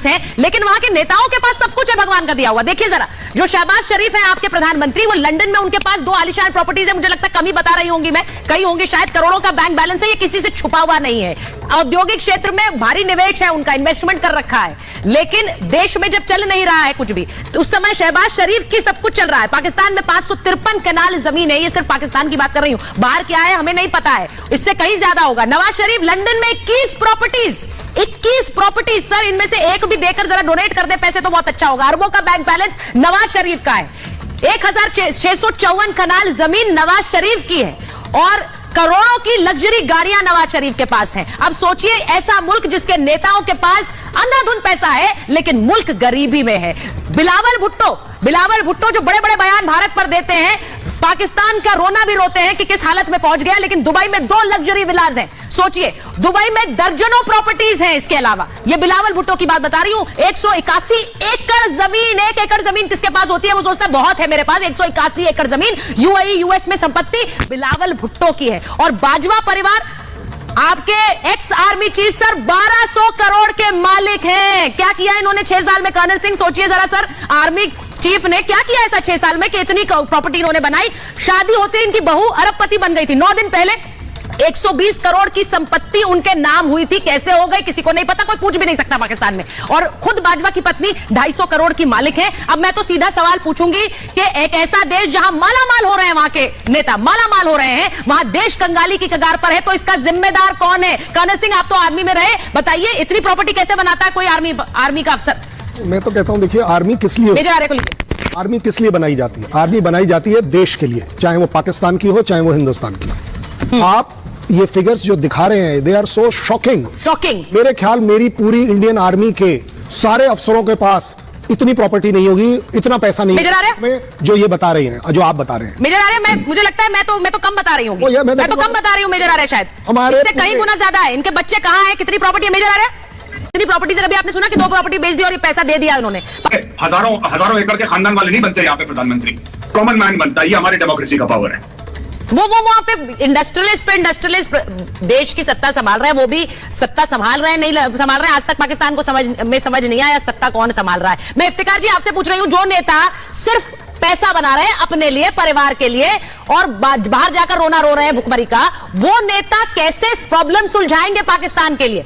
पास है, लेकिन वहां के नेताओं के पास सब कुछ है भगवान का दिया हुआ। देखिए जरा, जो शहबाज शरीफ है आपके प्रधानमंत्री, वो लंदन में उनके पास 2 आलीशान प्रॉपर्टीज है, मुझे लगता है कम ही बता रही होंगी मैं, कई होंगी शायद, करोड़ों का बैंक बैलेंस है, ये किसी से छुपा हुआ नहीं है। औद्योगिक क्षेत्र में भारी निवेश है उनका, इन्वेस्टमेंट कर रखा है, लेकिन देश में जब चल नहीं रहा है कुछ भी, तो उस समय शहबाज शरीफ की सब कुछ चल रहा है। पाकिस्तान में 553 कनाल जमीन है, ये सिर्फ पाकिस्तान की बात कर रही हूं, बाहर क्या है हमें नहीं पता है, इससे कहीं ज्यादा होगा। नवाज शरीफ लंदन में 21 प्रॉपर्टीज सर, इनमें से एक भी देकर जरा डोनेट कर दे पैसे तो बहुत अच्छा होगा। अरबों का बैंक बैलेंस नवाज शरीफ का है, 1654 कनाल जमीन नवाज शरीफ की है, और करोड़ों की लग्जरी गाड़ियां नवाज शरीफ के पास हैं। अब सोचिए, ऐसा मुल्क जिसके नेताओं के पास अंधाधुंध पैसा है, लेकिन मुल्क गरीबी में है। बिलावल भुट्टो जो बड़े बड़े बयान भारत पर देते हैं, पाकिस्तान का रोना भी रोते हैं कि किस हालत में पहुंच गया, लेकिन दुबई में 2 लग्जरी विलास हैं। सोचिए, दुबई में दर्जनों प्रॉपर्टीज हैं। इसके अलावा ये बिलावल भुट्टो की बात बता रही हूं, 181 एकड़ जमीन, 1 एकड़ जमीन किसके पास होती है, वो सोचता है बहुत है मेरे पास, 181 एकड़ जमीन यूएई यूएस में संपत्ति बिलावल भुट्टो की है। और बाजवा परिवार, आपके ex army chief sir 1200 crore के मालिक हैं। क्या किया इन्होंने 6 साल में? कर्नल सिंह सोचिए जरा सर, आर्मी चीफ ने क्या किया ऐसा 6 साल में कि इतनी प्रॉपर्टी इन्होंने बनाई। शादी होती इनकी बहू अरबपति बन गई थी, 9 दिन पहले 120 करोड़ की संपत्ति उनके नाम हुई थी। कैसे हो गई किसी को नहीं पता, कोई पूछ भी नहीं सकता पाकिस्तान में। और खुद बाजवा की पत्नी 250 करोड़ की मालिक है। अब मैं तो सीधा सवाल पूछूंगी कि एक ऐसा देश जहां मालामाल हो रहे हैं, वहां के नेता मालामाल हो रहे हैं, वहां देश कंगाली की कगार पर है, तो इसका जिम्मेदार कौन है? कर्नल सिंह, आप तो आर्मी में रहे, बताइए इतनी प्रॉपर्टी कैसे बनाता है कोई आर्मी का अफसर? मैं तो कहता हूं, देखिए आर्मी किस लिए, मेजर आर्य को लीजिए। आर्मी किस लिए बनाई जाती है? आर्मी बनाई जाती है देश के लिए, चाहे वो पाकिस्तान की हो चाहे वो हिंदुस्तान की। आप ये फिगर्स जो दिखा रहे हैं, दे आर सो शॉकिंग। मेरे ख्याल मेरी पूरी इंडियन आर्मी के सारे अफसरों के पास इतनी प्रॉपर्टी नहीं होगी, इतना पैसा नहीं है जो ये बता रहे हैं, जो आप बता रहे हैं। मेजर आर्य, मुझे लगता है मैं तो कम बता रही हूँ, मैं तो कम बता रही हूँ मेजर आर्य, शायद हमारे इससे कहीं गुना ज्यादा है। इनके बच्चे कहाँ हैं, कितनी प्रॉपर्टी है मेजर आर्य? इतनी प्रॉपर्टी से कभी आपने सुना कि 2 प्रॉपर्टी बेच दी और ये पैसा दे दिया उन्होंने? हजारों एकड़ के खानदान वाले नहीं बनते यहाँ पे प्रधानमंत्री, कॉमन मैन बनता है। ये हमारे डेमोक्रेसी का पावर है। वो वहां पे इंडस्ट्रियलिस्ट देश की सत्ता संभाल रहे हैं, वो भी सत्ता संभाल रहे हैं, नहीं संभाल रहे हैं। आज तक पाकिस्तान को समझ नहीं आया सत्ता कौन संभाल रहा है। मैं इफ्तिकार जी आपसे पूछ रही हूं, जो नेता सिर्फ पैसा बना रहे हैं अपने लिए, परिवार के लिए, और बाहर जाकर रोना रो रहे हैं भुखमरी का, वो नेता कैसे प्रॉब्लम सुलझाएंगे पाकिस्तान के लिए?